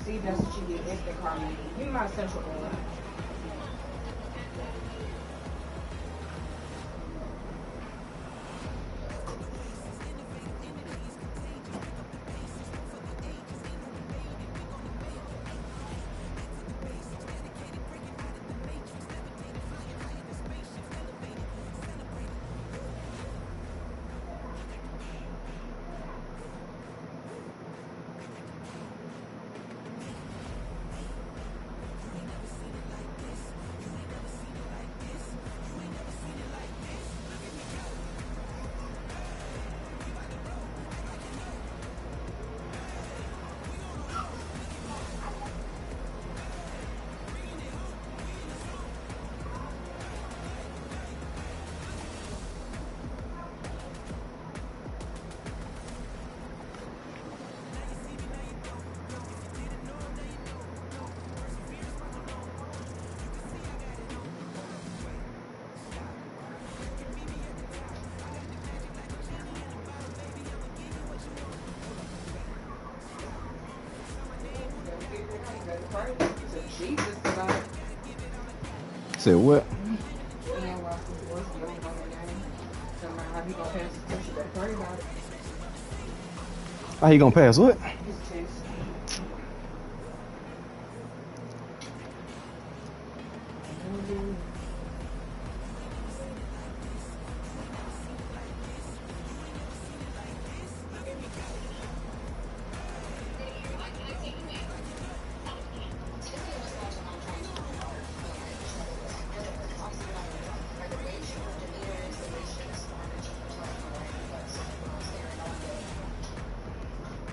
See, that's what you get. That's the Carmen. Give me my essential oil. Said what? How he gonna pass what?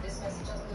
This message doesn't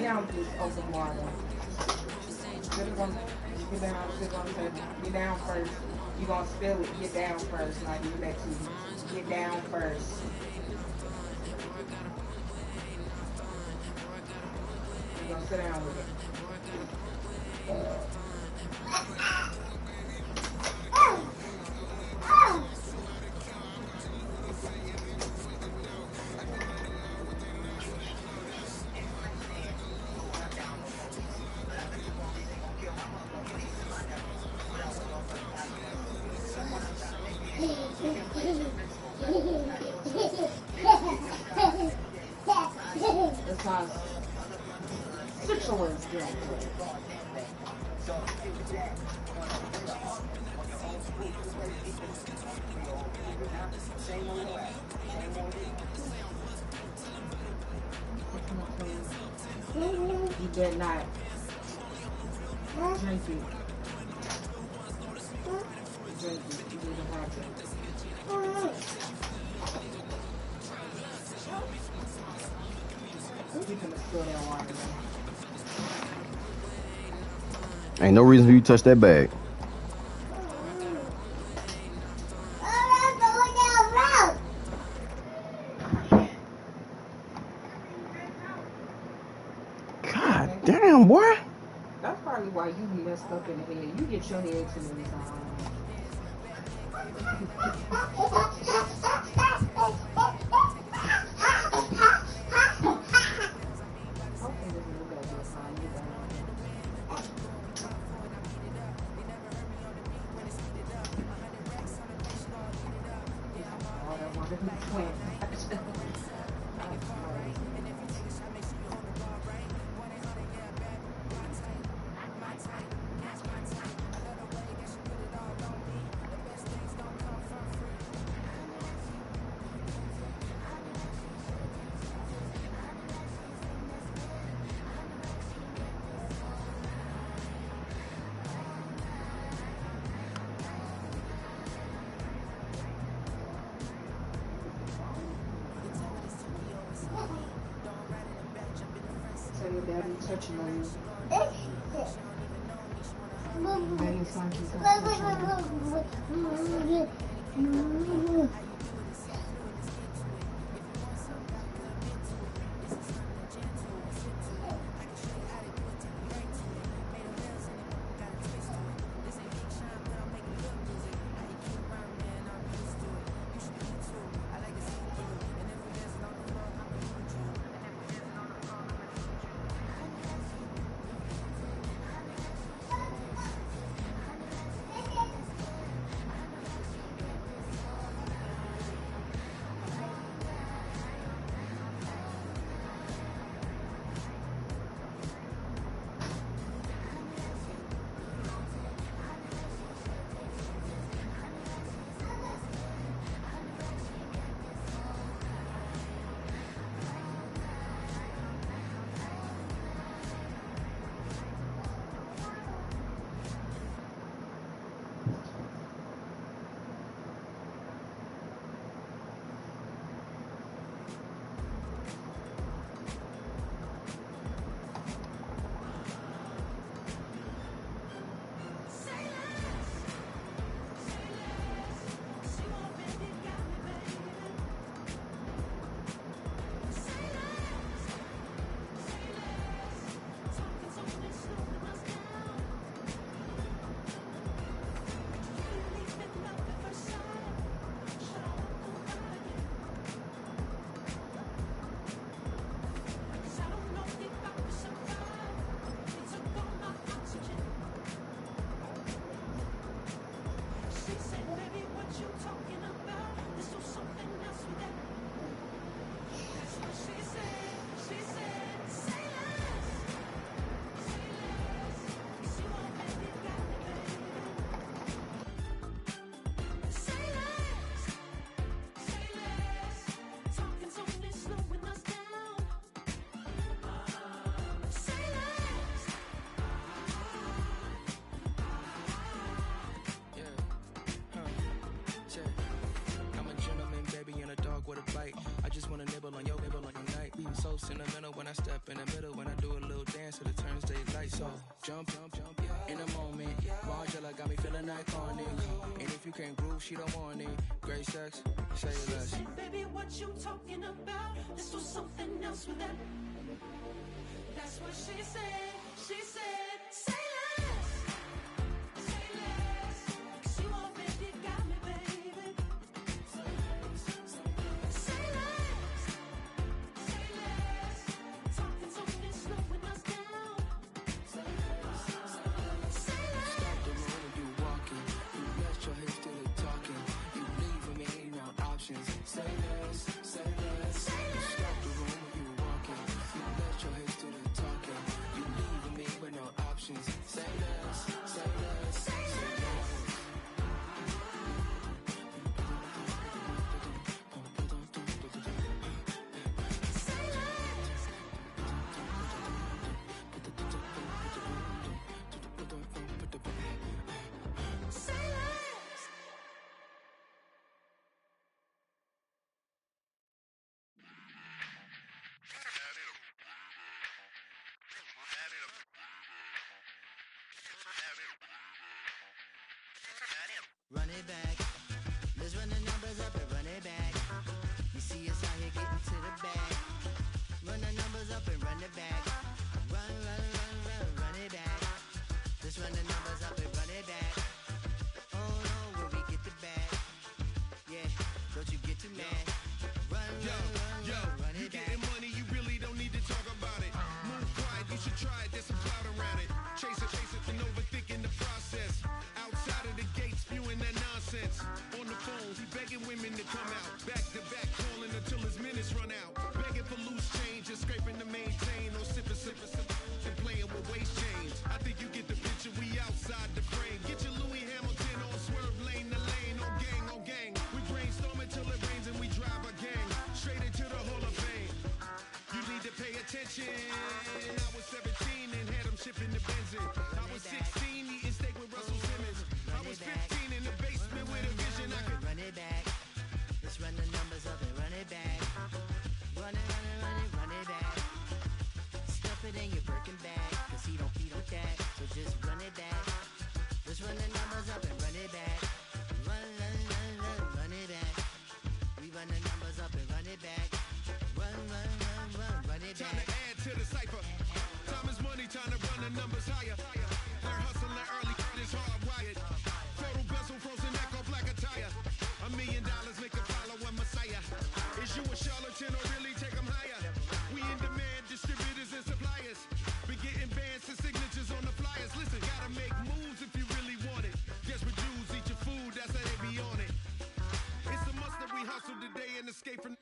Get down with this open water. Get down, sit on the table. Get down first. You gonna spill it. Get down first. Like do that to you. Get down first. You're gonna sit down with it. It's not Switzerland's drink. You did not drink it. Drink it. You didn't have it. You can spill that water. Ain't no reason for you to touch that bag. God damn, boy. That's probably why you be messed up in the head. You get your head too many times. Tell your daddy touching on you. Daddy son keeps on touching you. Sentimental when I step in the middle, when I do a little dance to the turns daylight. So jump, in the moment. Margella got me feeling iconic. And if you can't groove, she don't want it. Great sex, say less. Said, baby, what you talking about? This was something else with that. That's what she said. She said, say less. Say less. 'Cause you already got me, baby. Say less. Say less. Talking's only slowing us down. Say less. Say less. Stop the room when you walking. You rest your hips to the talking. You leaving me no options. Say less, say less. Say less. Stop the room when you walking. You rest your hips to the talking. You leaving me with no options. Say less, say less, say less. Run it back. Let's run the numbers up and run it back. You see us out here getting to the bag. Run the numbers up and run it back. Run it back. Let's run the numbers up and run it back. Oh no, when we get the bag. Yeah, don't you get too mad. Run it You back. getting money, you really don't need to talk about it. Move quiet, you should try it, there's some clout around it. Chase it, and overthinking the process. Outside of the gates, spewing that nonsense. On the phone, he begging women to come out. Back to back, calling until his minutes run out. Begging for loose change and scraping to maintain. Or sipping, and playing with waist chains. I think you get the picture, we outside the frame. Get your Louis Hamilton on swerve lane to lane. On gang. We brainstorm until it rains and we drive a gang. Straight into the Hall of Fame. You need to pay attention. I was 17 and had him shipping the Benzin. I was 16 eating steak with Russell Simmons. I was 15 in the basement with a vision. I could run it back. Let's run the numbers up and run it back. Run it back. Stuff it in your Birkin bag, 'cause he don't feed on that. So just run it back. Let's run the numbers up and run it back. Run it back. We run the numbers up and run it back. Run it time back. to add to the cipher. Time is money, time to run the numbers higher. Learn hustling early, this hardwired. Photo bezel, frozen neck or black attire. $1 million make a follow a messiah. Is you a charlatan or really take them higher? We in demand, distributors and suppliers. Be getting bands and signatures on the flyers. Listen, gotta make moves if you really want it. Desperate Jews eat your food, that's how they be on it. It's a must that we hustle today and escape from.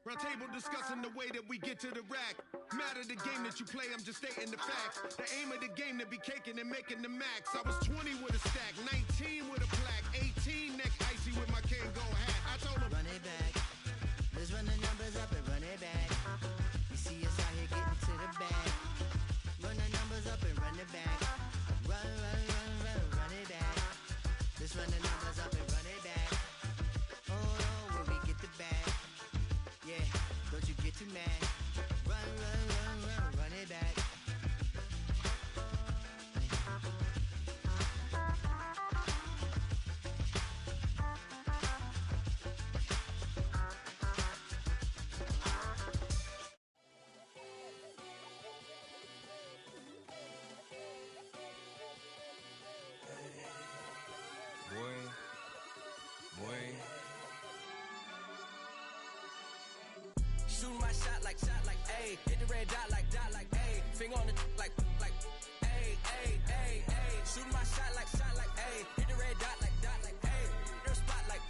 Round table discussing the way that we get to the rack. Matter the game that you play, I'm just stating the facts. The aim of the game to be caking and making the max. I was 20 with a stack, 19 with a plaque, 18 neck icy with my Kango hat. I told him, Run it back. Let's run the numbers up and run it back. You see us out here getting to the bag. Run the numbers up and run it back. Run it back. Let's run the numbers up and run it back. Oh no, when we get the bag. Yeah, don't you get too mad. Run it back. Boy. Shooting my shot like, ayy. Hit the red dot like, ayy. Finger on the like, ayy, ayy, ayy, ayy. Shooting my shot like, ayy. Hit the red dot like, ayy. Their spot like,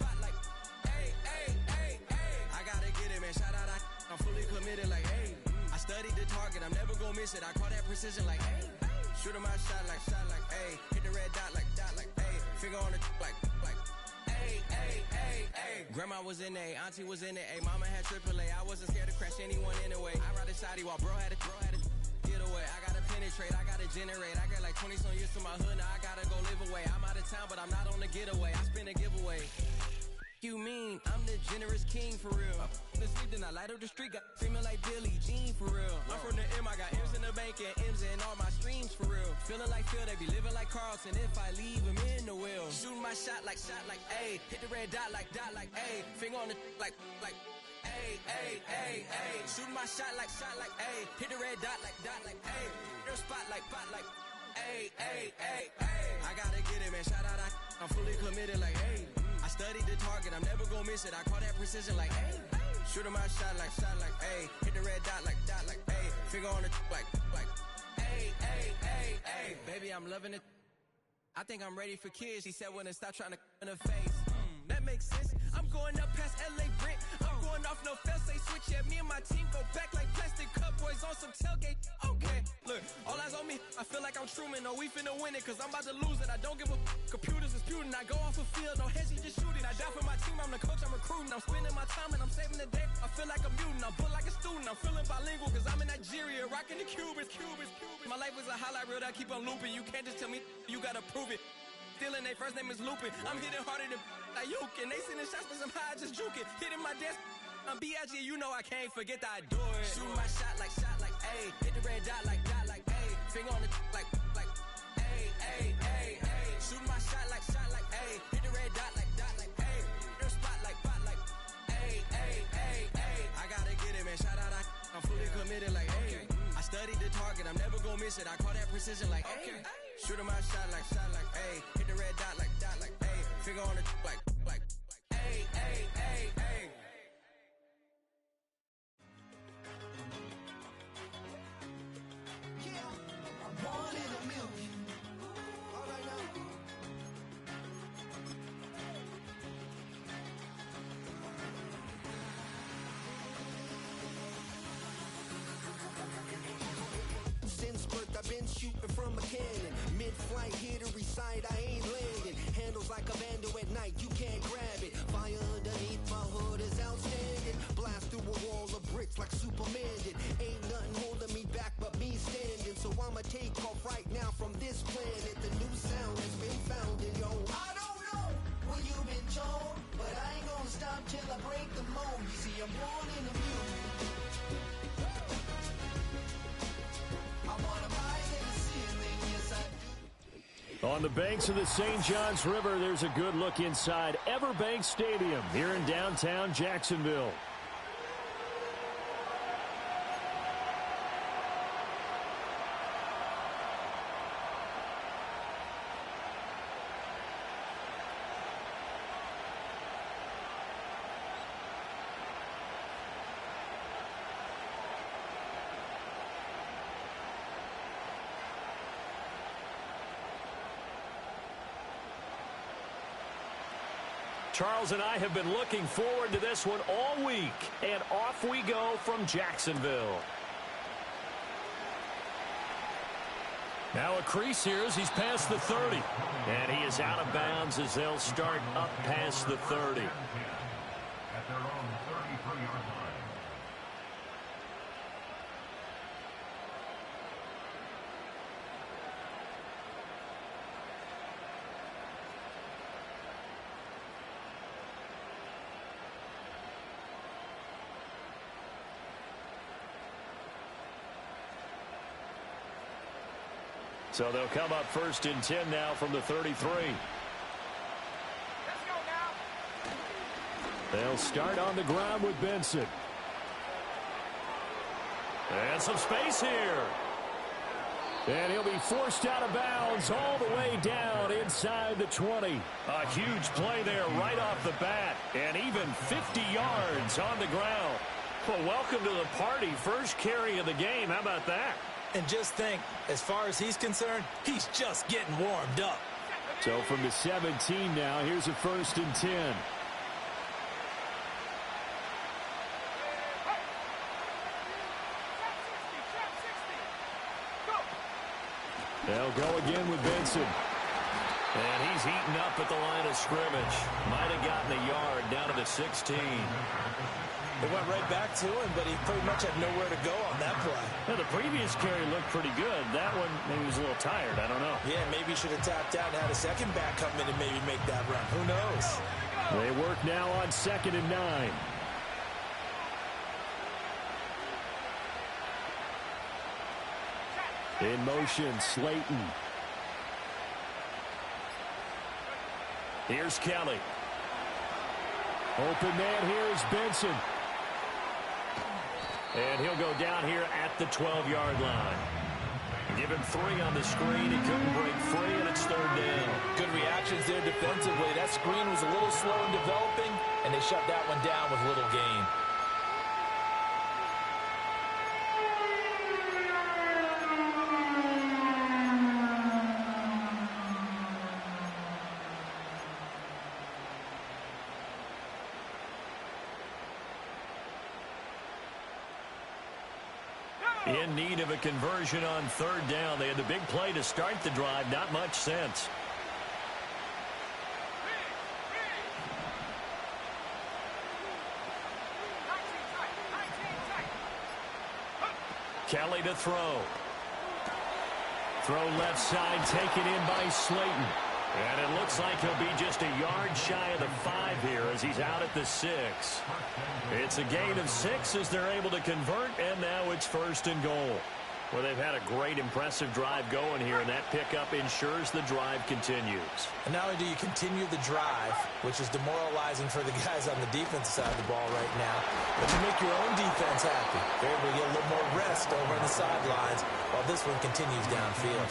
ayy, ayy, ayy, ayy. I gotta get it, man. Shout out, I'm fully committed like, ayy. I studied the target, I'm never gonna miss it. I call that precision like, ayy. Shooting my shot like, ayy. Hit the red dot like, ayy. Finger on the like, ayy, ayy, ayy, ayy. Grandma was in A, auntie was in it, ayy. Mama had AAA, I wasn't scared to crash anyone anyway. I ride a shotty while bro had to get away. I gotta penetrate, I gotta generate. I got like 20 some years to my hood, now I gotta go live away. I'm out of town, but I'm not on the getaway. I spin a giveaway. you mean? I'm the generous king for real. I f***ing sleep, then I light up the street. Got screaming like Billie Jean for real. I'm from the M, I got M's in the bank and M's in all my streams for real. Feeling like Phil, they be living like Carlton if I leave him in the wheel. Shooting my shot like A. Hit the red dot like A. Finger on the like A. Shooting my shot like A. Hit the red dot like A. Their spot like A. I gotta get it, man. Shout out, I'm fully committed like A. I studied the target, I'm never gonna miss it. I call that precision like A. Shooting my shot like A. Hit the red dot like A. Finger on the like A. Baby, I'm loving it. I think I'm ready for kids. He said when to stop trying to in the face. That makes sense. I'm going up past LA Brent. I'm going off no fail, say switch. Yeah, me and my team go back like plastic cup boys on some tailgate. Okay, look, all eyes on me. I feel like I'm Truman. No, we finna win it, cause I'm about to lose it. I don't give a computers disputing. I go off a field, no hesi just shooting. I die for my team, I'm the coach, I'm recruiting. I'm spending my time and I'm saving the day. I feel like a mutant, I'm built like a student. I'm feeling bilingual, cause I'm in Nigeria, rocking the Cubans. My life is a highlight reel that I keep on looping. You can't just tell me, you gotta prove it. Stealing, their first name is Lupin. I'm hitting harder than Ayuk, and they sending shots for some high, just juke it. Hitting my desk, I'm B.I.G., you know I can't forget that I do it. Shooting my shot like A. Hit the red dot like A. Finger on the like A. Shooting my shot like A. Hit the red dot like A. Their spot like A. I gotta get it, man. Shout out, I'm fully committed like A. I studied the target, I'm never gonna miss it. I call that precision like A. Shooting my shot like A. Hit the red dot like A. Finger on the like A. Yeah, I'm born in a million. All right now. Since birth, I've been shooting from a cannon. Mid-flight, here to recite, I ain't landing. Handles like a vandal at night, you can't grab it. Fire underneath my hood is outstanding. Blast through a wall of bricks like Superman did. Ain't nothing holding me back but me standing. So I'ma take off right now from this planet. The new sound has been founded, yo. I don't know what you've been told, but I ain't gonna stop till I break the mold. You see, I'm born in a music. I wanna rise in the ceiling, yes I do. On the banks of the St. Johns River, there's a good look inside Everbank Stadium here in downtown Jacksonville. Charles and I have been looking forward to this one all week, and off we go from Jacksonville. Now a crease here as he's past the 30, and he is out of bounds as they'll start up past the 30. At their own 33-yard line. So they'll come up 1st and 10 now from the 33. Let's go now. They'll start on the ground with Benson. And some space here. And he'll be forced out of bounds all the way down inside the 20. A huge play there right off the bat. And even 50 yards on the ground. Well, welcome to the party. First carry of the game. How about that? And just think, as far as he's concerned, he's just getting warmed up. So from the 17 now, here's a 1st and 10. They'll go again with Benson. And he's heating up at the line of scrimmage. Might have gotten a yard down to the 16. It went right back to him, but he pretty much had nowhere to go on that play. Now, the previous carry looked pretty good. That one, maybe he was a little tired. I don't know. Yeah, maybe he should have tapped out and had a second back come in and maybe make that run. Who knows? They work now on 2nd and 9. In motion, Slayton. Here's Kelly. Open man here is Benson. And he'll go down here at the 12-yard line. Give him 3 on the screen. He couldn't break free, and it's 3rd down. Good reactions there defensively. That screen was a little slow in developing, and they shut that one down with little gain. In need of a conversion on 3rd down. They had the big play to start the drive. Not much sense. Kelly to throw. Throw left side, taken in by Slayton. And it looks like he'll be just a yard shy of the 5 here as he's out at the 6. It's a gain of 6 as they're able to convert, and now it's 1st and goal. Well, they've had a great, impressive drive going here, and that pickup ensures the drive continues. And not only do you continue the drive, which is demoralizing for the guys on the defense side of the ball right now, but you make your own defense happy. They're able to get a little more rest over on the sidelines while this one continues downfield.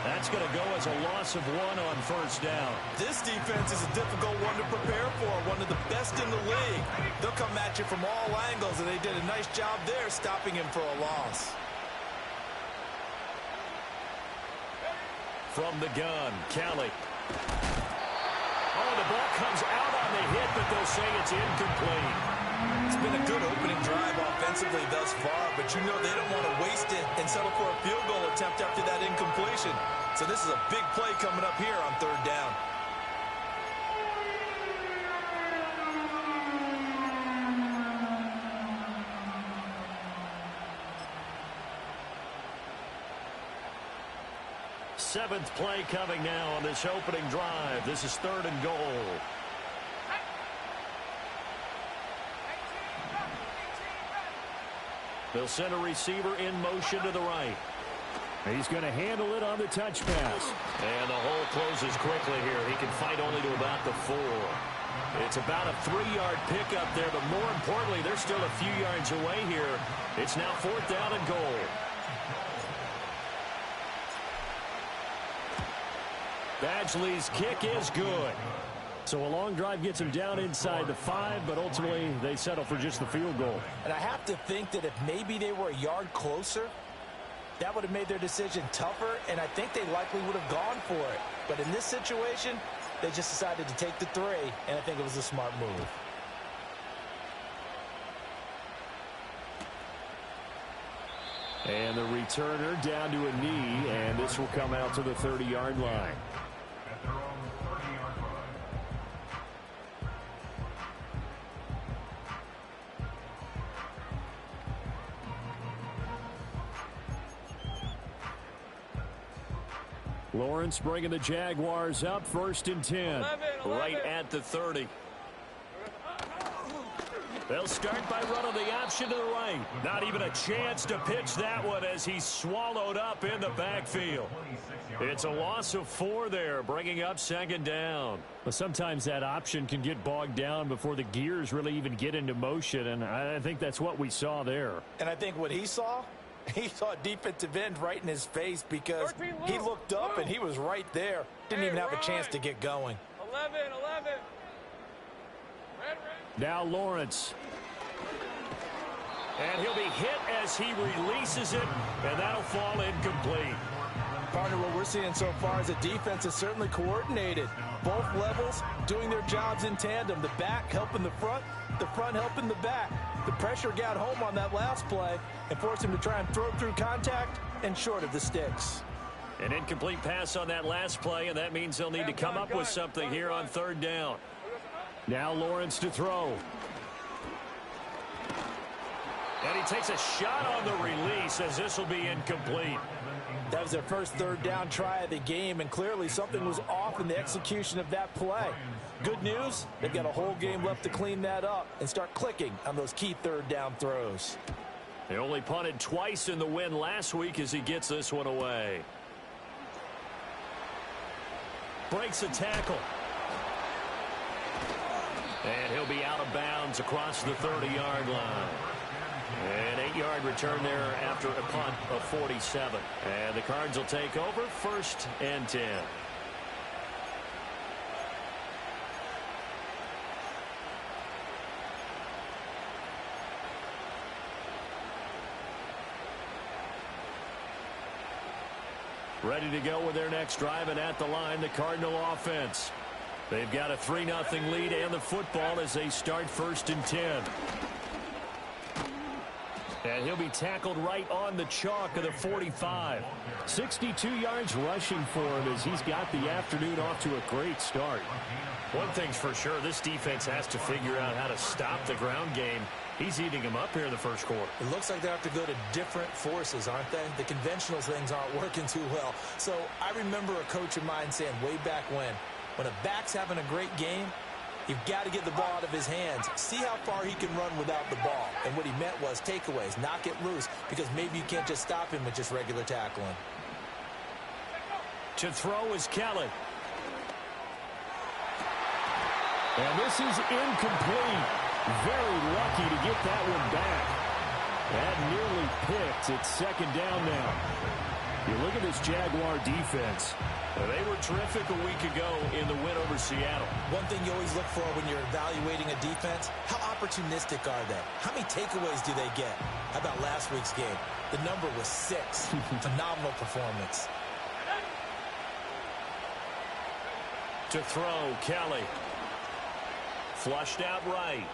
That's going to go as a loss of 1 on 1st down. This defense is a difficult one to prepare for, one of the best in the league. They'll come at you from all angles, and they did a nice job there stopping him for a loss. From the gun, Kelly. Oh, the ball comes out on the hit, but they'll say it's incomplete. It's been a good opening drive offensively thus far, but you know they don't want to waste it and settle for a field goal attempt after that incompletion. So this is a big play coming up here on 3rd down. Seventh play coming now on this opening drive. This is 3rd and goal. They'll send a receiver in motion to the right. He's going to handle it on the touch pass. And the hole closes quickly here. He can fight only to about the 4. It's about a 3-yard pickup there, but more importantly, they're still a few yards away here. It's now 4th down and goal. Badgley's kick is good. So a long drive gets him down inside the 5, but ultimately they settle for just the field goal. And I have to think that if maybe they were a yard closer, that would have made their decision tougher, and I think they likely would have gone for it. But in this situation, they just decided to take the 3, and I think it was a smart move. And the returner down to a knee, and this will come out to the 30-yard line. At their own 30-yard line. Lawrence bringing the Jaguars up 1st and 10. 11. Right at the 30. They'll start by running the option to the right. Not even a chance to pitch that one as he's swallowed up in the backfield. It's a loss of 4 there, bringing up 2nd down. But sometimes that option can get bogged down before the gears really even get into motion, and I think that's what we saw there. And I think what he saw a defensive end right in his face because he looked up and he was right there. Didn't even have a chance to get going. 11. Now Lawrence. And he'll be hit as he releases it, and that'll fall incomplete. Partner, what we're seeing so far is a defense is certainly coordinated. Both levels doing their jobs in tandem. The back helping the front helping the back. The pressure got home on that last play and forced him to try and throw through contact and short of the sticks. An incomplete pass on that last play, and that means they'll need to come up with something here on 3rd down. Now Lawrence to throw. And he takes a shot on the release as this will be incomplete. That was their first 3rd down try of the game, and clearly something was off in the execution of that play. Good news, they've got a whole game left to clean that up and start clicking on those key third down throws. They only punted twice in the win last week as he gets this one away. Breaks a tackle. And he'll be out of bounds across the 30-yard line. An 8-yard return there after a punt of 47. And the Cards will take over 1st and 10. Ready to go with their next drive, and at the line, the Cardinal offense. They've got a 3-0 lead and the football as they start 1st and 10. And he'll be tackled right on the chalk of the 45. 62 yards rushing for him as he's got the afternoon off to a great start. One thing's for sure, this defense has to figure out how to stop the ground game. He's eating them up here in the first quarter. It looks like they have to go to different forces, aren't they? The conventional things aren't working too well. So I remember a coach of mine saying way back when a back's having a great game, you've got to get the ball out of his hands. See how far he can run without the ball. And what he meant was takeaways, knock it loose, because maybe you can't just stop him with just regular tackling. To throw is Kelly. And this is incomplete. Very lucky to get that one back. That nearly picked. It's 2nd down now. You look at this Jaguar defense. They were terrific a week ago in the win over Seattle. One thing you always look for when you're evaluating a defense, how opportunistic are they? How many takeaways do they get? How about last week's game? The number was 6. Phenomenal performance. To throw, Kelly. Flushed out right.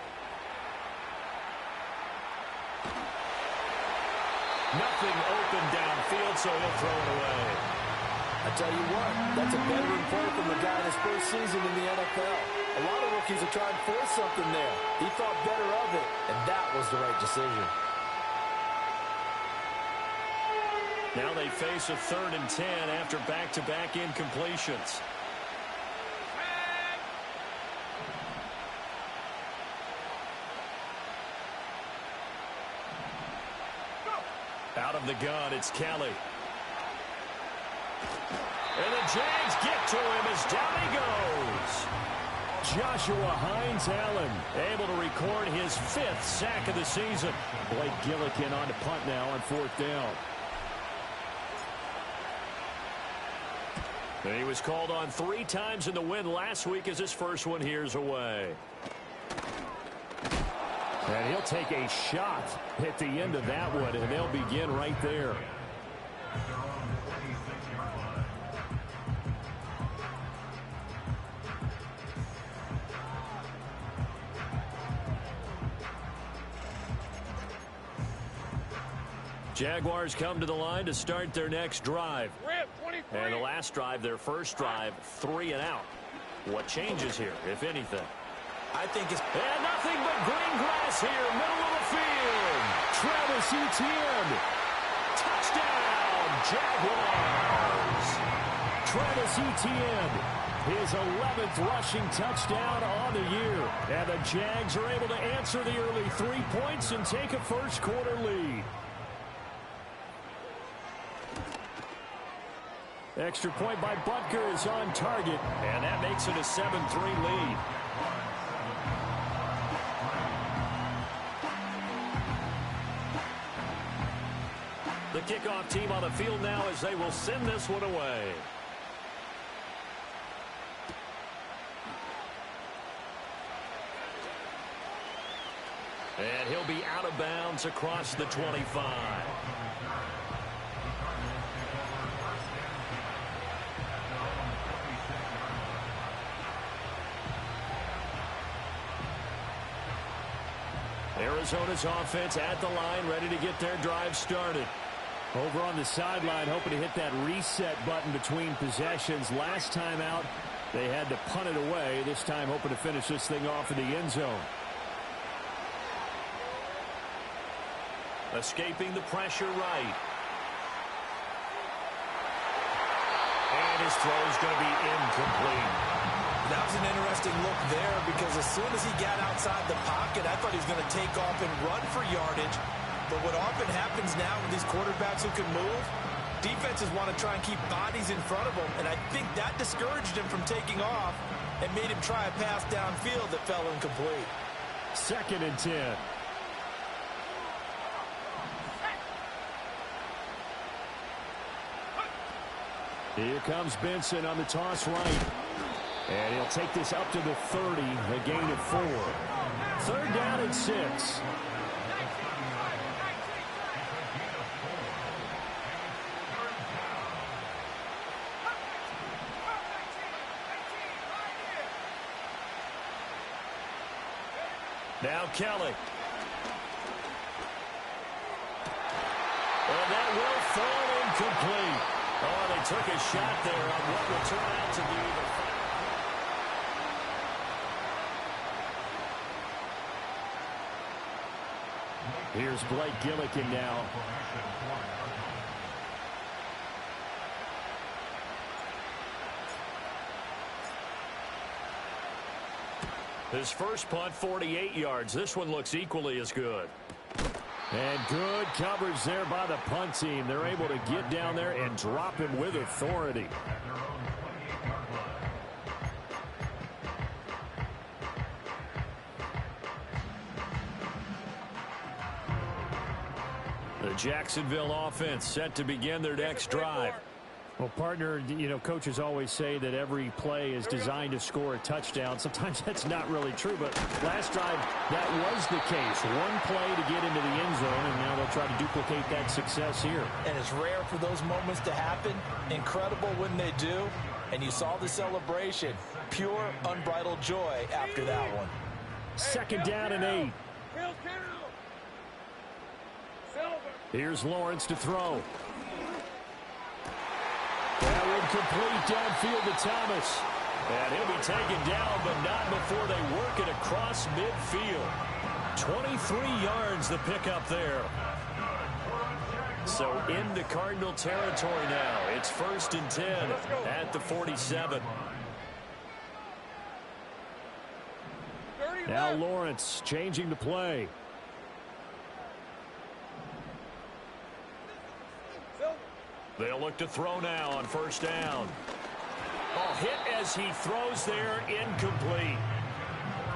Nothing open downfield, so he'll throw it away. I tell you what, that's a veteran play from the guy in his first season in the NFL. A lot of rookies are trying to force something there. He thought better of it, and that was the right decision. Now they face a 3rd and 10 after back-to-back incompletions. Out of the gun, it's Kelly. And the Jags get to him as down he goes. Joshua Hines-Allen able to record his 5th sack of the season. Blake Gillikin on to punt now on 4th down. And he was called on 3 times in the win last week as his first one here's away. And he'll take a shot at the end of that one, and they'll begin right there. Jaguars come to the line to start their next drive. And the last drive, their first drive, 3 and out. What changes here, if anything? I think it's... And nothing but green grass here, middle of the field. Travis Etienne. Touchdown, Jaguars. Travis Etienne, his 11th rushing touchdown on the year. And the Jags are able to answer the early 3 points and take a first quarter lead. Extra point by Butker is on target, and that makes it a 7-3 lead. The kickoff team on the field now as they will send this one away. And he'll be out of bounds across the 25. Arizona's offense at the line, ready to get their drive started. Over on the sideline, hoping to hit that reset button between possessions. Last time out, they had to punt it away. This time, hoping to finish this thing off in the end zone. Escaping the pressure right. And his throw is going to be incomplete. That was an interesting look there because as soon as he got outside the pocket, I thought he was going to take off and run for yardage. But what often happens now with these quarterbacks who can move, defenses want to try and keep bodies in front of them, and I think that discouraged him from taking off and made him try a pass downfield that fell incomplete. 2nd and 10. Here comes Benson on the toss right. And he'll take this up to the 30, a gain of 4. 3rd down and 6. Now Kelly. And that will fall incomplete. Oh, they took a shot there on what will turn out to be the final. Here's Blake Gillikin now. His first punt, 48 yards. This one looks equally as good. And good coverage there by the punt team. They're able to get down there and drop him with authority. The Jacksonville offense set to begin their next drive. Well, partner, you know, coaches always say that every play is designed to score a touchdown. Sometimes that's not really true, but last drive, that was the case. One play to get into the end zone, and now they'll try to duplicate that success here. And it's rare for those moments to happen. Incredible when they do. And you saw the celebration. Pure, unbridled joy after that one. 2nd down and 8. Here's Lawrence to throw. That one complete downfield to Thomas. And he'll be taken down, but not before they work it across midfield. 23 yards the pickup there. So into Cardinal territory now. It's 1st and 10 at the 47. Now Lawrence changing the play. They'll look to throw now on 1st down. Oh, hit as he throws there, incomplete.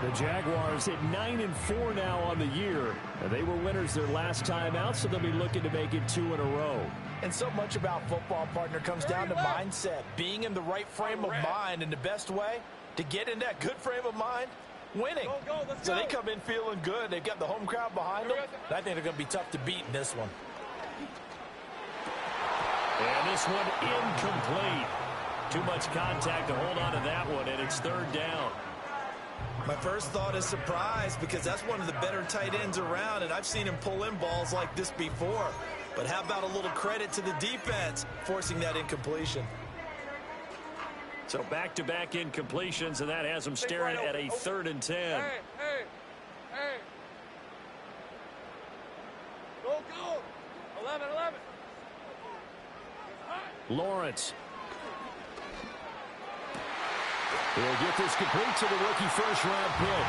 The Jaguars at 9-4 now on the year. And they were winners their last time out, so they'll be looking to make it 2 in a row. And so much about football, partner, comes down to mindset. Being in the right frame of mind, and the best way to get in that good frame of mind, winning. So they come in feeling good. They've got the home crowd behind them. And I think they're going to be tough to beat in this one. And this one incomplete. Too much contact to hold on to that one, and it's 3rd down. My first thought is surprise because that's one of the better tight ends around, and I've seen him pull in balls like this before. But how about a little credit to the defense forcing that incompletion? So back-to-back incompletions, and that has them staring at a 3rd and 10. Hey. Go. 11. Lawrence. He'll get this complete to the rookie first-round pick.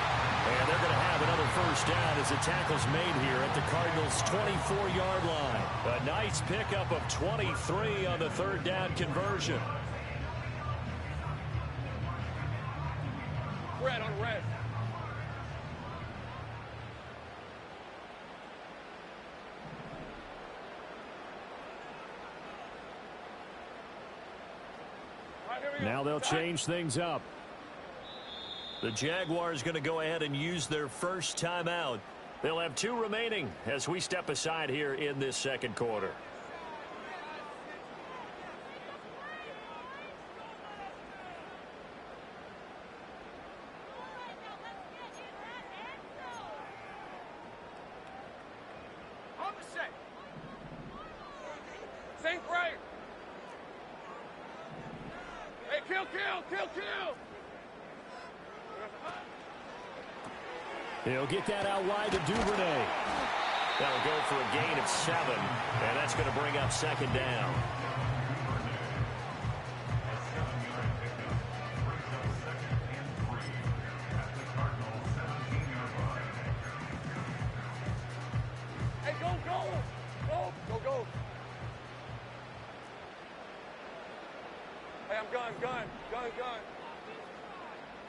And they're going to have another 1st down as the tackle's made here at the Cardinals' 24-yard line. A nice pickup of 23 on the 3rd down conversion. Red on red. Now they'll change things up. The Jaguars going to go ahead and use their first timeout. They'll have 2 remaining as we step aside here in this 2nd quarter. Same right. Hey, kill. He'll get that out wide to Duvernay. That'll go for a gain of 7, and that's going to bring up 2nd down. I'm gun.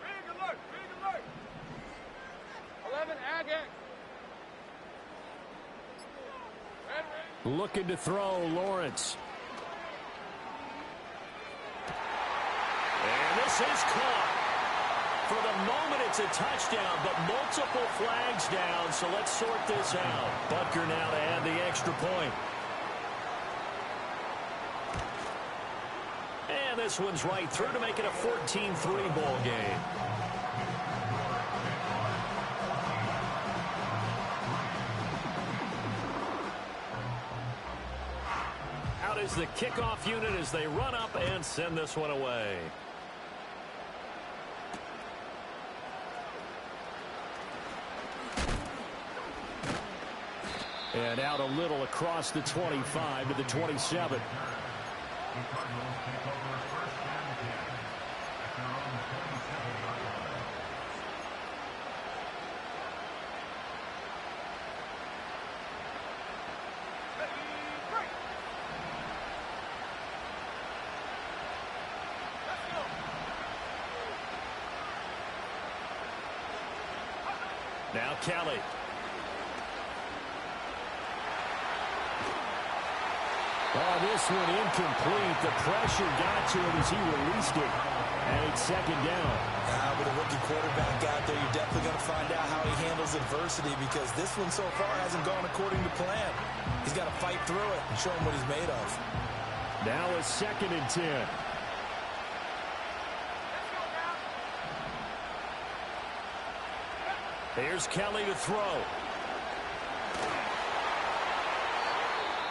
Reading alert. 11, Agate. Looking to throw, Lawrence. And this is caught. For the moment, it's a touchdown, but multiple flags down, so let's sort this out. Butker now to add the extra point. And this one's right through to make it a 14-3 ball game. Out is the kickoff unit as they run up and send this one away. And out a little across the 25 to the 27. Now Kelly. Oh, this one incomplete. The pressure got to him as he released it. And it's second down. With a rookie quarterback out there, you're definitely going to find out how he handles adversity because this one so far hasn't gone according to plan. He's got to fight through it and show him what he's made of. Now a 2nd and 10. Here's Kelly to throw.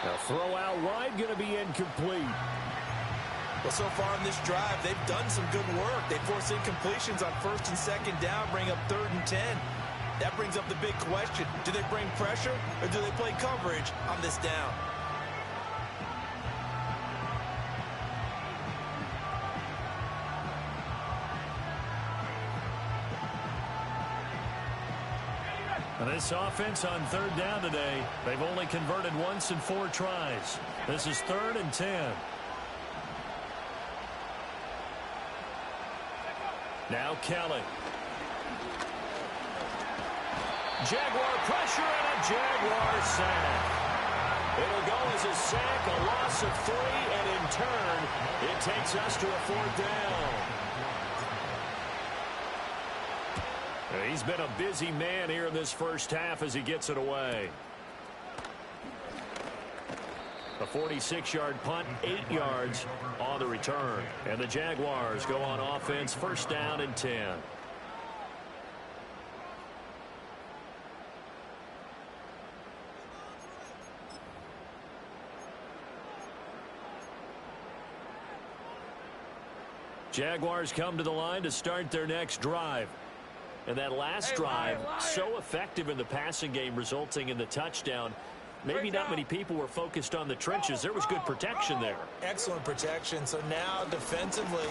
Now throw out wide, going to be incomplete. Well, so far in this drive, they've done some good work. They force incompletions on 1st and 2nd down, bring up 3rd and 10. That brings up the big question. Do they bring pressure or do they play coverage on this down? This offense on 3rd down today, they've only converted once in 4 tries. This is 3rd and 10. Now Kelly. Jaguar pressure and a Jaguar sack. It'll go as a sack, a loss of 3, and in turn, it takes us to a 4th down. He's been a busy man here in this first half as he gets it away. A 46-yard punt, 8 yards on the return. And the Jaguars go on offense, 1st down and 10. Jaguars come to the line to start their next drive. And that last drive, so effective in the passing game, resulting in the touchdown. Maybe not many people were focused on the trenches. There was good protection there. Excellent protection. So now, defensively,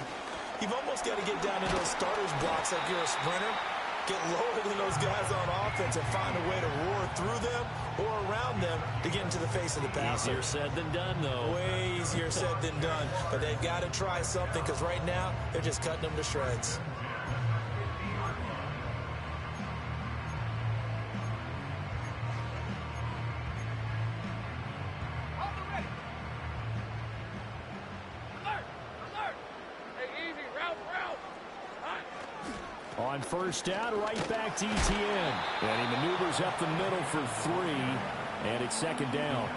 you've almost got to get down into those starters blocks like you're a sprinter. Get lower than those guys on offense and find a way to roar through them or around them to get into the face of the passer. Easier said than done, though. Way easier said than done. But they've got to try something because right now, they're just cutting them to shreds. On 1st down, right back to Etienne. And he maneuvers up the middle for 3, and it's 2nd down.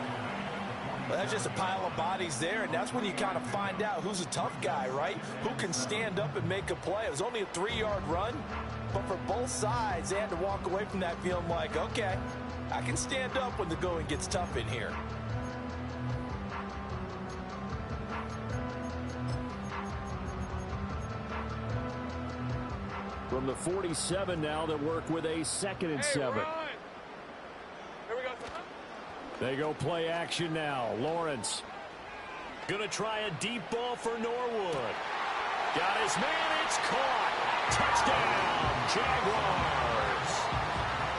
Well, that's just a pile of bodies there, and that's when you kind of find out who's a tough guy, right? Who can stand up and make a play. It was only a 3-yard run, but for both sides, they had to walk away from that feeling like, okay, I can stand up when the going gets tough in here. From the 47 now, they work with a 2nd and 7. Here we go. They go play action now. Lawrence going to try a deep ball for Norwood. Got his man. It's caught. Touchdown, Jaguars.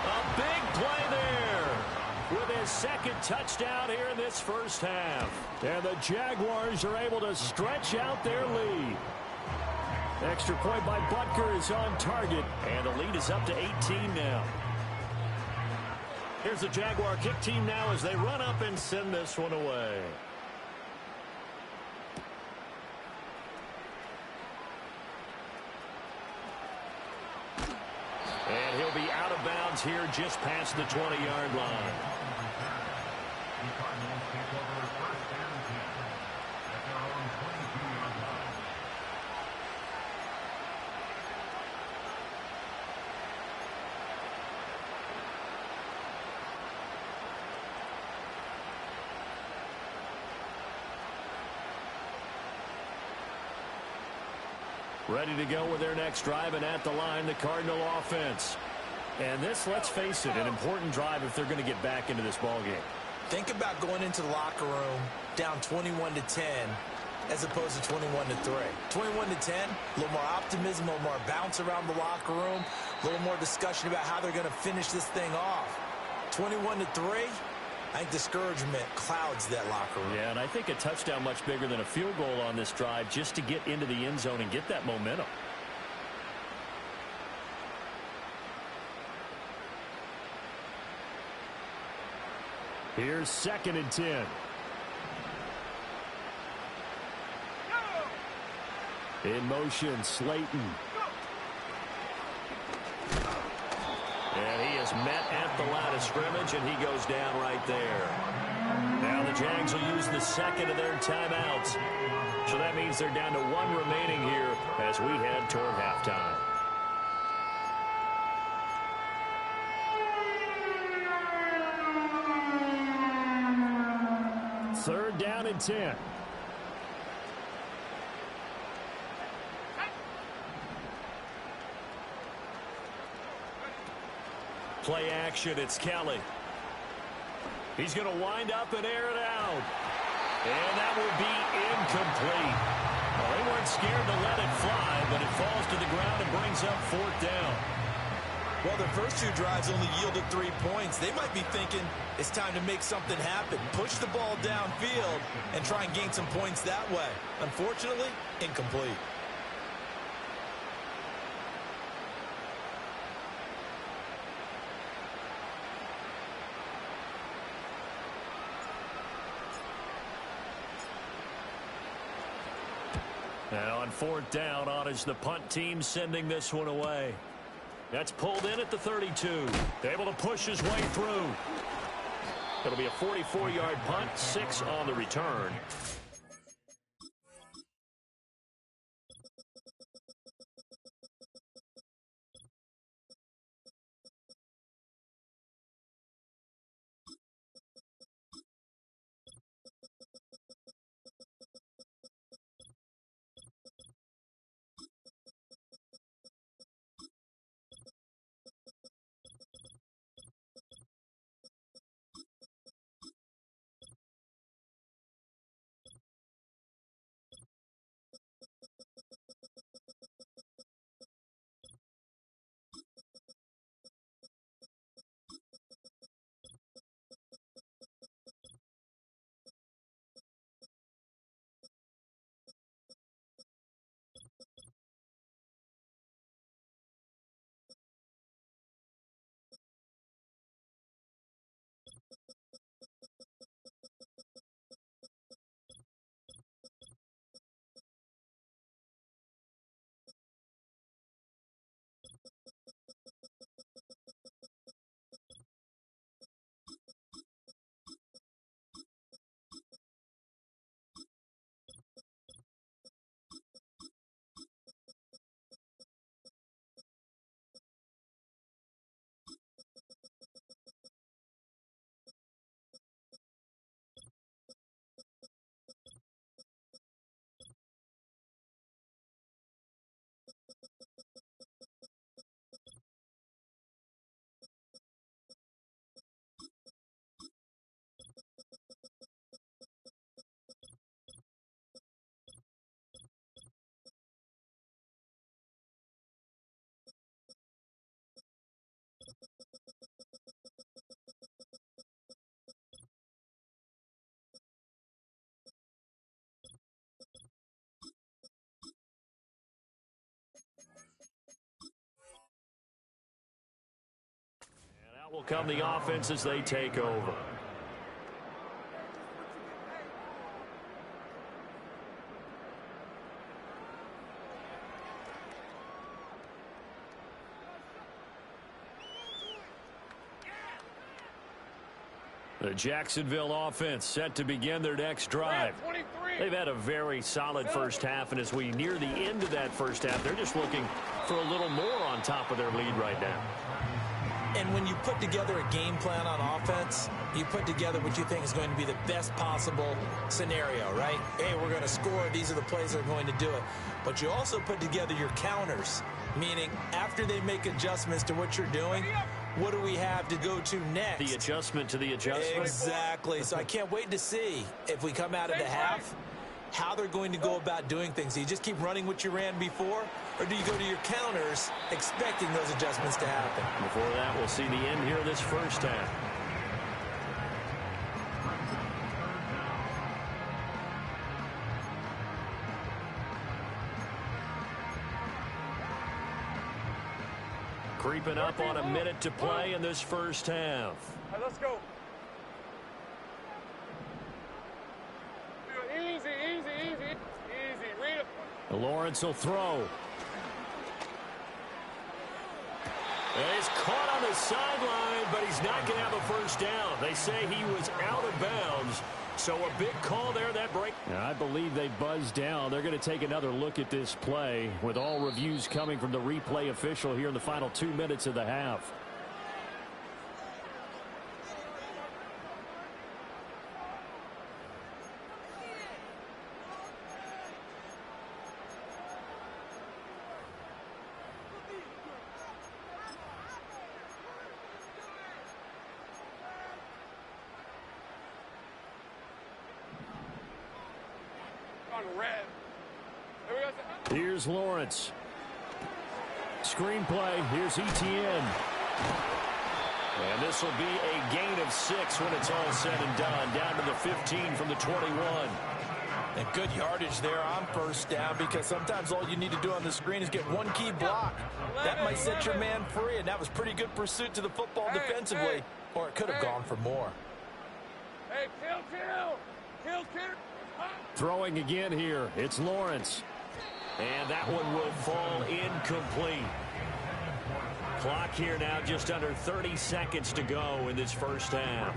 A big play there with his his second touchdown here in this first half. And the Jaguars are able to stretch out their lead. Extra point by Butker is on target, and the lead is up to 18 now. Here's the Jaguar kick team now as they run up and send this one away. And he'll be out of bounds here just past the 20-yard line. The Cardinals take over first and 10 at their own 22-yard line. Ready to go with their next drive, and at the line, the Cardinal offense. And this, let's face it, an important drive if they're going to get back into this ballgame. Think about going into the locker room down 21-10 as opposed to 21-3. 21-10, a little more optimism, a little more bounce around the locker room, a little more discussion about how they're going to finish this thing off. 21-3, I think discouragement clouds that locker room. Yeah, and I think a touchdown much bigger than a field goal on this drive just to get into the end zone and get that momentum. Here's 2nd and 10. In motion, Slayton. And he is met at the line of scrimmage, and he goes down right there. Now the Jags will use the second of their timeouts. So that means they're down to 1 remaining here as we head toward halftime. Third down and 10. Play action, it's Kelly. He's going to wind up and air it out. And that will be incomplete. Well, they weren't scared to let it fly, but it falls to the ground and brings up 4th down. Well, their first 2 drives only yielded 3 points. They might be thinking it's time to make something happen. Push the ball downfield and try and gain some points that way. Unfortunately, incomplete. Now on 4th down, on is the punt team sending this one away. That's pulled in at the 32. Able to push his way through. It'll be a 44-yard punt, 6 on the return. Will come the offense as they take over. The Jacksonville offense set to begin their next drive. They've had a very solid first half, and as we near the end of that first half, they're just looking for a little more on top of their lead right now. And when you put together a game plan on offense, you put together what you think is going to be the best possible scenario, right? Hey, we're going to score. These are the plays that are going to do it. But you also put together your counters, meaning after they make adjustments to what you're doing, what do we have to go to next? The adjustment to the adjustment. Exactly. So I can't wait to see if we come out of the half, how they're going to go about doing things. Do you just keep running what you ran before, or do you go to your counters expecting those adjustments to happen? Before that, we'll see the end here of this first half. Creeping up on a minute to play in this first half. Hey, let's go. Easy, easy, easy. Easy. Read it. Lawrence will throw. He's caught on the sideline, but he's not going to have a first down. They say he was out of bounds. So a big call there, that break. I believe they buzzed down. They're going to take another look at this play with all reviews coming from the replay official here in the final 2 minutes of the half. Here's Lawrence. Screenplay. Here's Etienne. And this will be a gain of 6 when it's all said and done. Down to the 15 from the 21. And good yardage there on first down, because sometimes all you need to do on the screen is get one key block. That might set your man free, and that was pretty good pursuit to the football defensively, or it could have gone for more. Hey, kill. Throwing again here. It's Lawrence. And that one will fall incomplete. Clock here now, just under 30 seconds to go in this first half.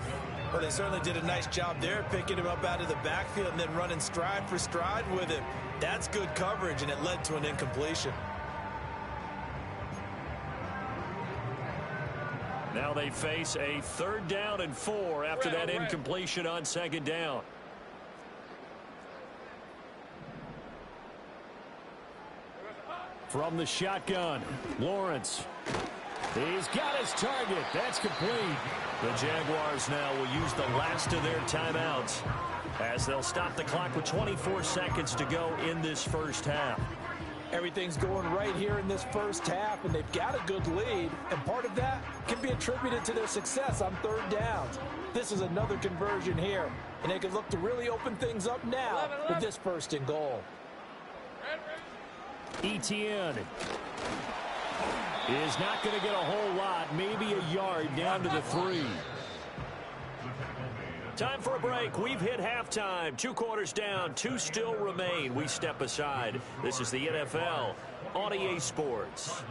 Well, they certainly did a nice job there, picking him up out of the backfield and then running stride for stride with him. That's good coverage, and it led to an incompletion. Now they face a 3rd down and 4 after that incompletion on 2nd down. From the shotgun, Lawrence. He's got his target. That's complete. The Jaguars now will use the last of their timeouts as they'll stop the clock with 24 seconds to go in this first half. Everything's going right here in this first half, and they've got a good lead, and part of that can be attributed to their success on 3rd downs. This is another conversion here, and they can look to really open things up now with this 1st and goal. Etienne is not going to get a whole lot, maybe a yard down to the 3. Time for a break. We've hit halftime. 2 quarters down, 2 still remain. We step aside. This is the NFL on EA Sports.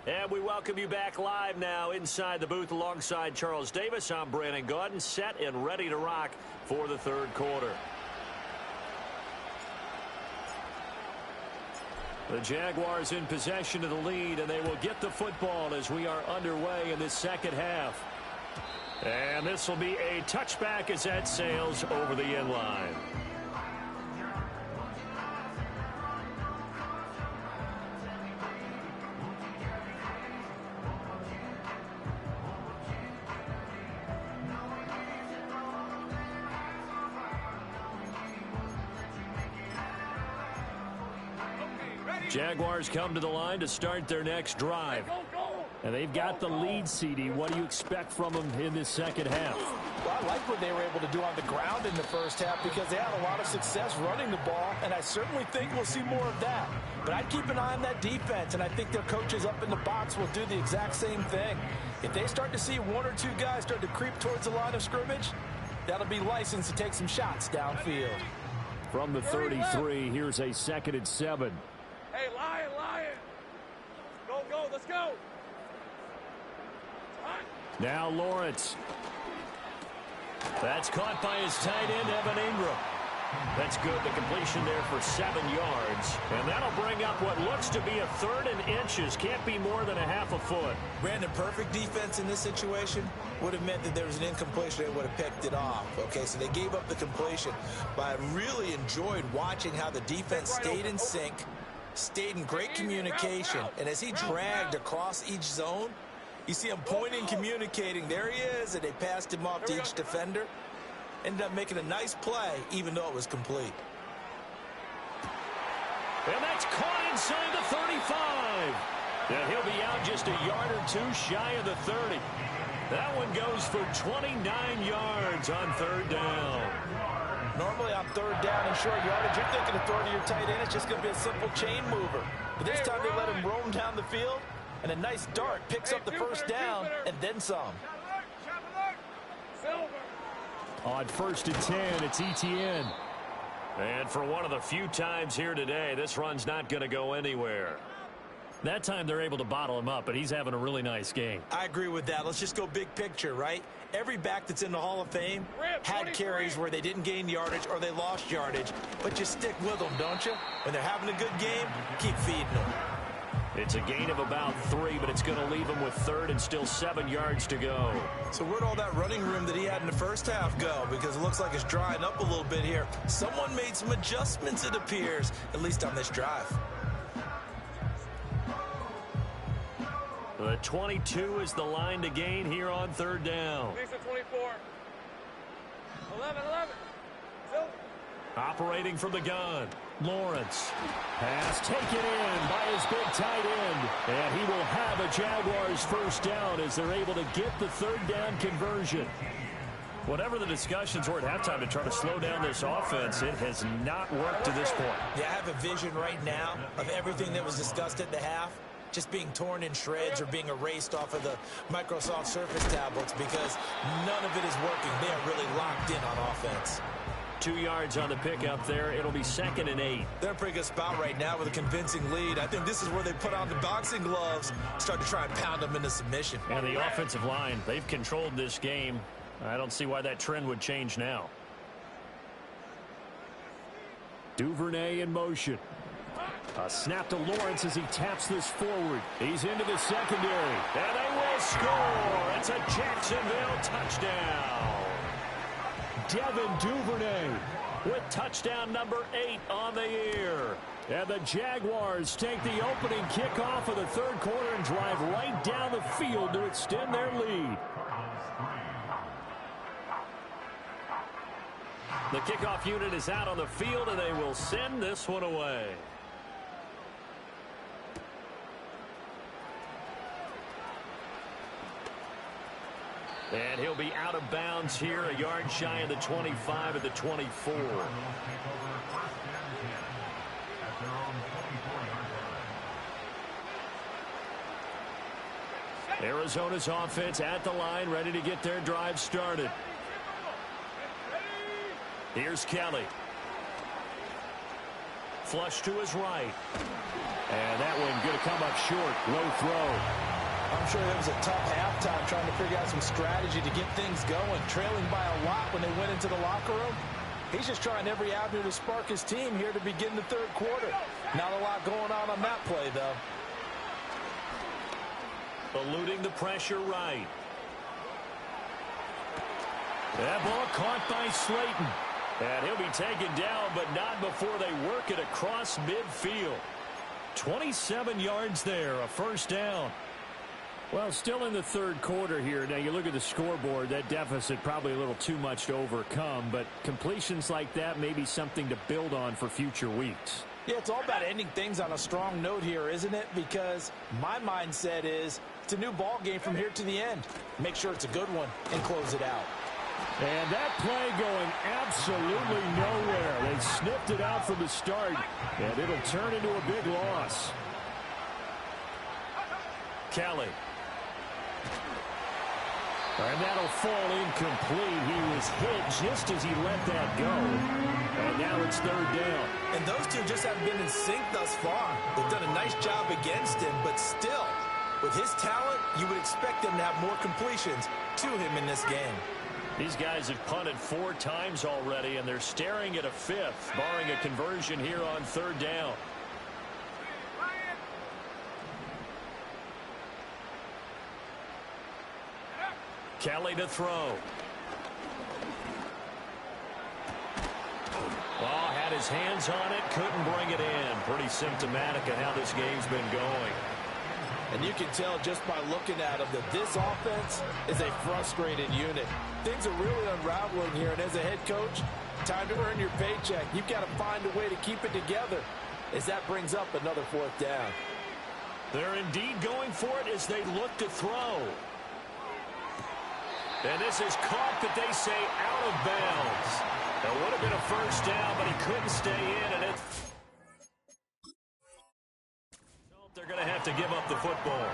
And we welcome you back live now inside the booth alongside Charles Davis. I'm Brandon Gaudin, set and ready to rock for the 3rd quarter. The Jaguars in possession of the lead, and they will get the football as we are underway in this 2nd half. And this will be a touchback as that sails over the end line. Jaguars come to the line to start their next drive. And they've got the lead, CD. What do you expect from them in this second half? Well, I like what they were able to do on the ground in the first half because they had a lot of success running the ball, and I certainly think we'll see more of that. But I'd keep an eye on that defense, and I think their coaches up in the box will do the exact same thing. If they start to see one or two guys start to creep towards the line of scrimmage, that'll be licensed to take some shots downfield. From the 33, here's a 2nd and 7. Hey, Lion. Go, let's go. Now Lawrence. That's caught by his tight end, Evan Ingram. That's good. The completion there for 7 yards. And that'll bring up what looks to be a 3rd and inches. Can't be more than a half a foot. Brandon, perfect defense in this situation would have meant that there was an incompletion. They would have picked it off. Okay, so they gave up the completion. But I really enjoyed watching how the defense stayed in sync, stayed in great communication. And as he dragged across each zone, you see him pointing, communicating. There he is, and they passed him off to each defender. Ended up making a nice play, even though it was complete. And that's caught inside the 35. And he'll be out just a yard or two shy of the 30. That one goes for 29 yards on 3rd down. Normally on 3rd down and short yardage, you're thinking of throwing to your tight end. It's just going to be a simple chain mover. But this time they let him roam down the field, and a nice dart picks up the 1st down and then some. On 1st and 10, it's Etienne. And for one of the few times here today, this run's not going to go anywhere. That time they're able to bottle him up, but he's having a really nice game. I agree with that. Let's just go big picture, right? Every back that's in the Hall of Fame had carries where they didn't gain yardage or they lost yardage. But you stick with them, don't you? When they're having a good game, keep feeding them. It's a gain of about 3, but it's going to leave him with 3rd and still 7 yards to go. So where'd all that running room that he had in the first half go? Because it looks like it's drying up a little bit here. Someone made some adjustments, it appears, at least on this drive. The 22 is the line to gain here on 3rd down. 24. 11. Operating from the gun. Lawrence. Pass taken in by his big tight end. And he will have a Jaguars 1st down as they're able to get the 3rd down conversion. Whatever the discussions were at halftime to try to slow down this offense, it has not worked to this point. Yeah, I have a vision right now of everything that was discussed at the half just being torn in shreds or being erased off of the Microsoft Surface tablets because none of it is working. They are really locked in on offense. 2 yards on the pickup there. It'll be 2nd and 8. They're in a pretty good spot right now with a convincing lead. I think this is where they put on the boxing gloves, start to try and pound them into submission. And the offensive line, they've controlled this game. I don't see why that trend would change now. Duvernay in motion. A snap to Lawrence as he taps this forward. He's into the secondary. And they will score. It's a Jacksonville touchdown. Devin Duvernay with touchdown number 8 on the year. And the Jaguars take the opening kickoff of the 3rd quarter and drive right down the field to extend their lead. The kickoff unit is out on the field, and they will send this one away. And he'll be out of bounds here, a yard shy of the 25 at the 24. Arizona's offense at the line, ready to get their drive started. Here's Kelly. Flush to his right. And that one going to come up short. Low throw. I'm sure it was a tough halftime trying to figure out some strategy to get things going. Trailing by a lot when they went into the locker room. He's just trying every avenue to spark his team here to begin the 3rd quarter. Not a lot going on that play, though. Eluding the pressure right. That ball caught by Slayton. And he'll be taken down, but not before they work it across midfield. 27 yards there, a 1st down. Well, still in the 3rd quarter here. Now, you look at the scoreboard, that deficit probably a little too much to overcome, but completions like that may be something to build on for future weeks. Yeah, it's all about ending things on a strong note here, isn't it? Because my mindset is it's a new ball game from here to the end. Make sure it's a good one and close it out. And that play going absolutely nowhere. They sniffed it out from the start, and it'll turn into a big loss. Kelly. And that'll fall incomplete. He was hit just as he let that go. And now it's third down. And those two just haven't been in sync thus far. They've done a nice job against him, but still, with his talent, you would expect them to have more completions to him in this game. These guys have punted 4 times already, and they're staring at a 5th, barring a conversion here on third down. Kelly to throw. Oh, had his hands on it, couldn't bring it in. Pretty symptomatic of how this game's been going. And you can tell just by looking at him that this offense is a frustrated unit. Things are really unraveling here, and as a head coach, time to earn your paycheck. You've got to find a way to keep it together as that brings up another 4th down. They're indeed going for it as they look to throw. And this is caught, but they say out of bounds. That would have been a first down, but he couldn't stay in, and they're going to have to give up the football.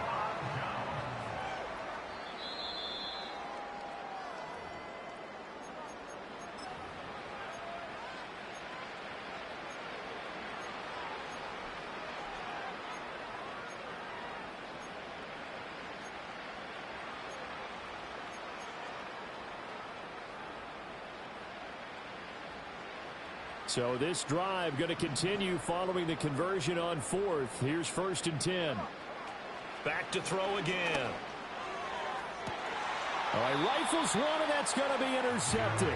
So this drive going to continue following the conversion on 4th. Here's 1st and 10. Back to throw again. All right, rifles one, and that's going to be intercepted.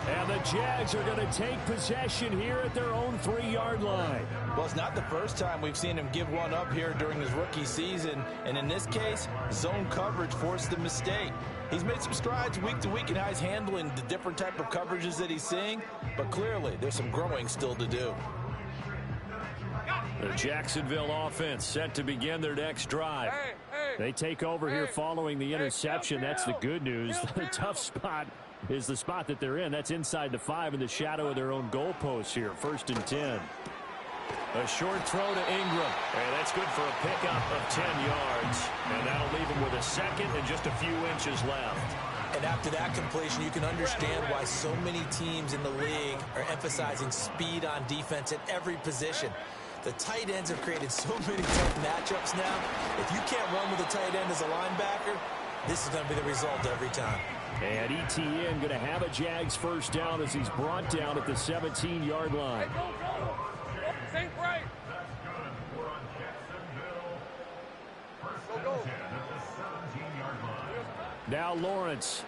And the Jags are going to take possession here at their own 3-yard line. Well, it's not the first time we've seen him give one up here during his rookie season. And in this case, zone coverage forced the mistake. He's made some strides week to week in how he's handling the different type of coverages that he's seeing. But clearly, there's some growing still to do. The Jacksonville offense set to begin their next drive. They take over here following the interception. That's the good news. The tough spot is the spot that they're in. That's inside the 5 in the shadow of their own goalposts here. 1st and 10. A short throw to Ingram. And that's good for a pickup of 10 yards. And that'll leave him with a second and just a few inches left. And after that completion, you can understand why so many teams in the league are emphasizing speed on defense at every position. The tight ends have created so many tough matchups now. If you can't run with a tight end as a linebacker, this is going to be the result every time. And ETN going to have a Jags first down as he's brought down at the 17-yard line. Same right. Go. Now Lawrence.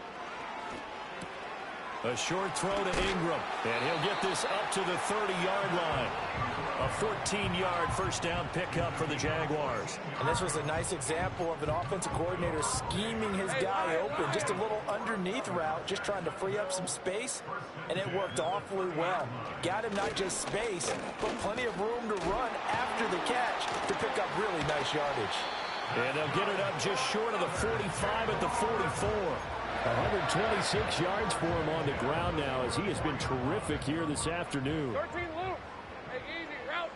A short throw to Ingram. And he'll get this up to the 30-yard line. A 14-yard first down pickup for the Jaguars. And this was a nice example of an offensive coordinator scheming his guy open. Just a little underneath route, just trying to free up some space. And it worked awfully well. Got him not just space, but plenty of room to run after the catch to pick up really nice yardage. And they'll get it up just short of the 45 at the 44. 126 yards for him on the ground now as he has been terrific here this afternoon. 13 Luke. Hey, easy. Route.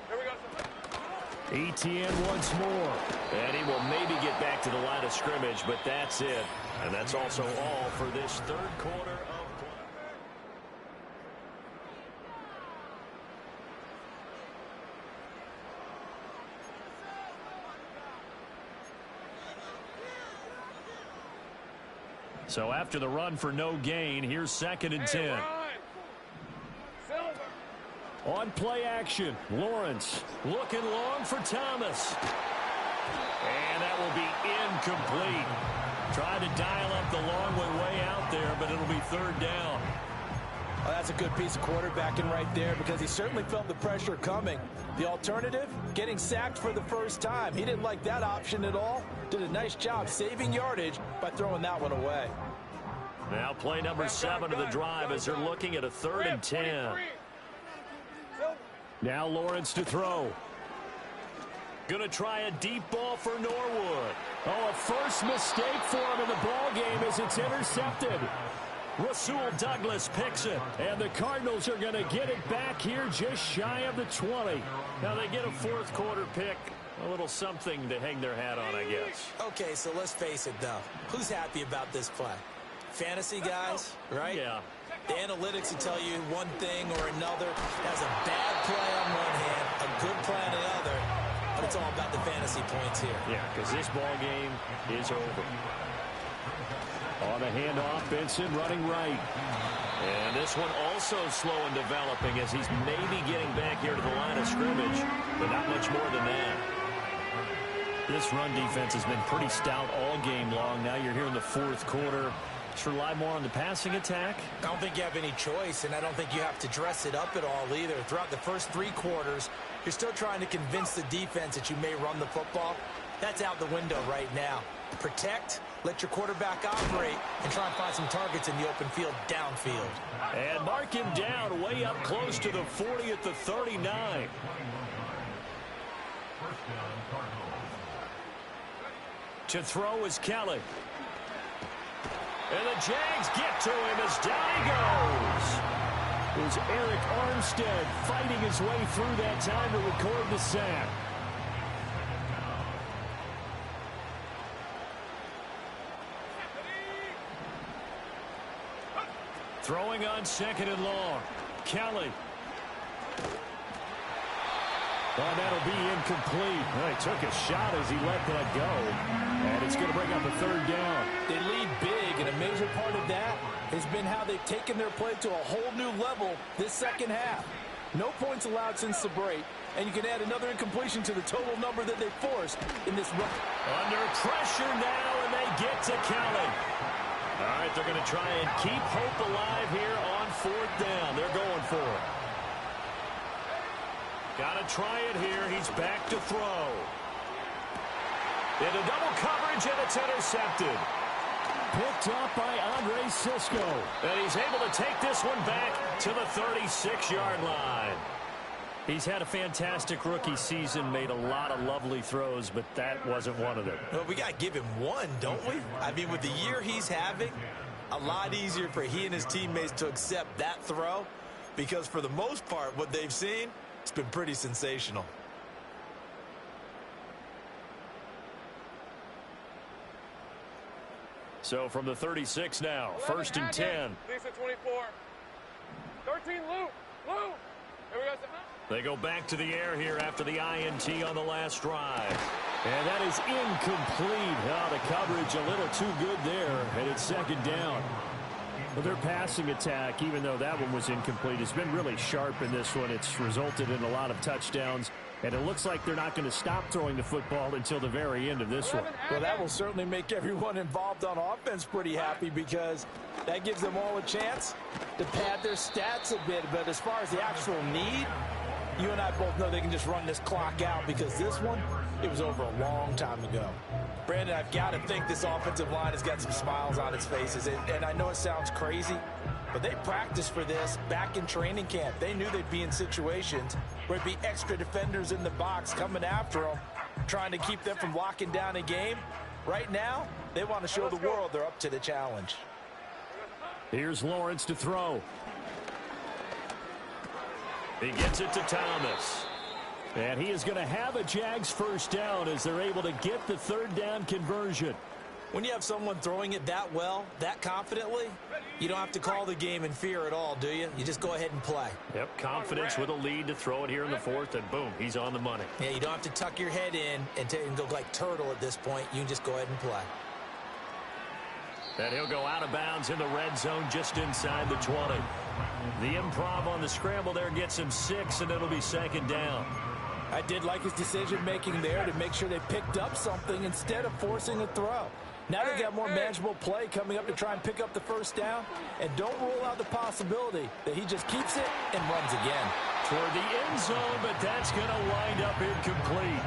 Here we go. ETN once more. And he will maybe get back to the line of scrimmage, but that's it. And that's also all for this third quarter of play. So after the run for no gain, here's 2nd and 10. On play action, Lawrence looking long for Thomas. And that will be incomplete. Tried to dial up the long way out there, but it'll be 3rd down. Well, that's a good piece of quarterbacking right there because he certainly felt the pressure coming. The alternative, getting sacked for the first time. He didn't like that option at all. Did a nice job saving yardage by throwing that one away. Now play number 7 of the drive as they're looking at a 3rd and 10. Now Lawrence to throw. Going to try a deep ball for Norwood. Oh, a first mistake for him in the ball game as it's intercepted. Rasul Douglas picks it, and the Cardinals are going to get it back here just shy of the 20. Now they get a fourth quarter pick. A little something to hang their hat on, I guess. Okay, so let's face it, though. Who's happy about this play? Fantasy guys, right? Yeah. The analytics will tell you one thing or another. Has a bad play on one hand, a good play on the other, but it's all about the fantasy points here. Yeah, because this ball game is over. On the handoff, Benson running right. And this one also slow in developing as he's maybe getting back here to the line of scrimmage, but not much more than that. This run defense has been pretty stout all game long. Now you're here in the fourth quarter. Just rely more on the passing attack. I don't think you have any choice, and I don't think you have to dress it up at all either. Throughout the first 3 quarters, you're still trying to convince the defense that you may run the football. That's out the window right now. Protect, let your quarterback operate, and try and find some targets in the open field downfield. And mark him down way up close to the 40 at the 39. To throw is Kelly. And the Jags get to him as down he goes. Is Eric Armstead fighting his way through that time to record the sack. Throwing on 2nd and long. Kelly. Oh, that'll be incomplete. Well, he took a shot as he let that go. And it's going to bring up a 3rd down. They lead big, and a major part of that has been how they've taken their play to a whole new level this second half. No points allowed since the break, and you can add another incompletion to the total number that they forced in this run. Under pressure now, and they get to Kelly. All right, they're going to try and keep hope alive here on 4th down. They're going for it. Got to try it here. He's back to throw. Into double coverage, and it's intercepted. Picked up by Andre Cisco. And he's able to take this one back to the 36-yard line. He's had a fantastic rookie season, made a lot of lovely throws, but that wasn't one of them. Well, we got to give him one, don't we? I mean, with the year he's having, a lot easier for he and his teammates to accept that throw, because for the most part, what they've seen, it's been pretty sensational. So from the 36 now, 1st and 10. Lisa 24. 13, Lou. Here we go. They go back to the air here after the INT on the last drive. And that is incomplete. Oh, the coverage a little too good there, and it's 2nd down. Well, their passing attack, even though that one was incomplete, has been really sharp in this one. It's resulted in a lot of touchdowns, and it looks like they're not going to stop throwing the football until the very end of this one. Well, that will certainly make everyone involved on offense pretty happy, because that gives them all a chance to pad their stats a bit. But as far as the actual need, you and I both know they can just run this clock out, because this one, it was over a long time ago. Brandon, I've got to think this offensive line has got some smiles on its faces. And I know it sounds crazy, but they practiced for this back in training camp. They knew they'd be in situations where it'd be extra defenders in the box coming after them, trying to keep them from locking down a game. Right now, they want to show the world they're up to the challenge. Here's Lawrence to throw. He gets it to Thomas. And he is going to have a Jags 1st down as they're able to get the 3rd down conversion. When you have someone throwing it that well, that confidently, you don't have to call the game in fear at all, do you? You just go ahead and play. Yep, confidence with a lead to throw it here in the 4th, and boom, he's on the money. Yeah, you don't have to tuck your head in and go like turtle at this point. You can just go ahead and play. And he'll go out of bounds in the red zone just inside the 20. The improv on the scramble there gets him 6, and it'll be 2nd down. I did like his decision-making there to make sure they picked up something instead of forcing a throw. Now they've got more manageable play coming up to try and pick up the 1st down. And don't rule out the possibility that he just keeps it and runs again. Toward the end zone, but that's going to wind up incomplete.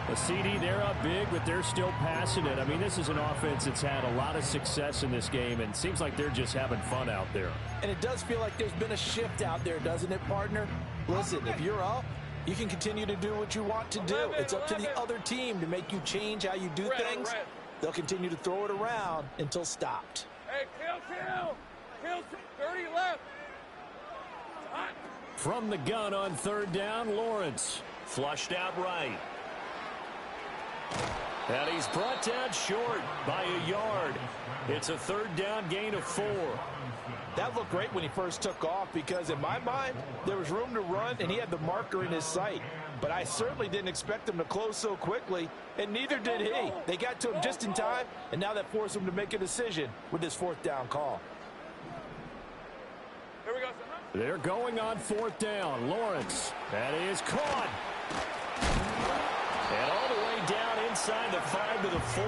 A CD, they're up big, but they're still passing it. I mean, this is an offense that's had a lot of success in this game, and it seems like they're just having fun out there. And it does feel like there's been a shift out there, doesn't it, partner? Listen, if you're up, you can continue to do what you want to do. It's up to the other team to make you change how you do things. They'll continue to throw it around until stopped. Hey, kill, 30 left. Hot. From the gun on third down, Lawrence. Flushed out right. And he's brought down short by a yard. It's a third down gain of 4. That looked great when he first took off because, in my mind, there was room to run, and he had the marker in his sight. But I certainly didn't expect him to close so quickly, and neither did he. They got to him just in time, and now that forced him to make a decision with this fourth down call. Here we go. They're going on fourth down. Lawrence. That is caught. And all the way down inside the 5 to the 4.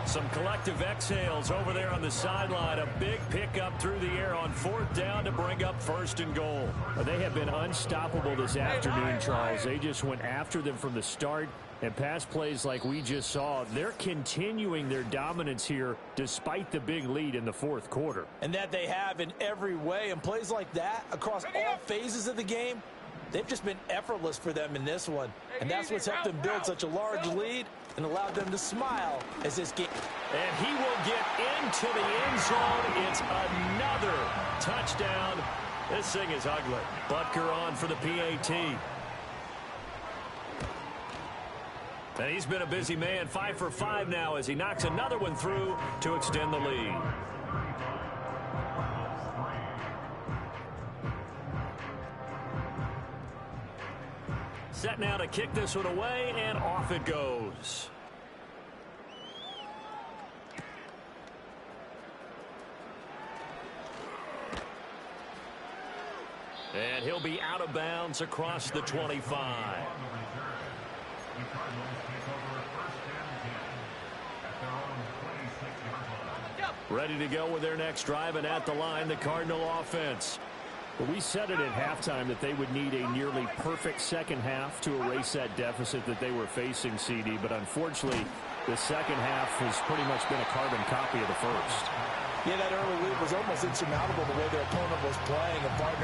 Some collective exhales over there on the sideline. A big pickup through the air on fourth down to bring up first and goal. They have been unstoppable this afternoon, Charles. They just went after them from the start. And pass plays like we just saw, they're continuing their dominance here despite the big lead in the fourth quarter. And that they have in every way. And plays like that across all phases of the game, they've just been effortless for them in this one. And that's what's helped them build such a large lead and allowed them to smile as this game. And he will get into the end zone. It's another touchdown. This thing is ugly. Butker on for the PAT. And he's been a busy man, 5 for 5 now as he knocks another one through to extend the lead. Set now to kick this one away, and off it goes. And he'll be out of bounds across the 25. Ready to go with their next drive, and at the line, the Cardinal offense. But we said it at halftime that they would need a nearly perfect second half to erase that deficit that they were facing, CD. But unfortunately, the second half has pretty much been a carbon copy of the first. Yeah, that early lead was almost insurmountable the way their opponent was playing. And partner,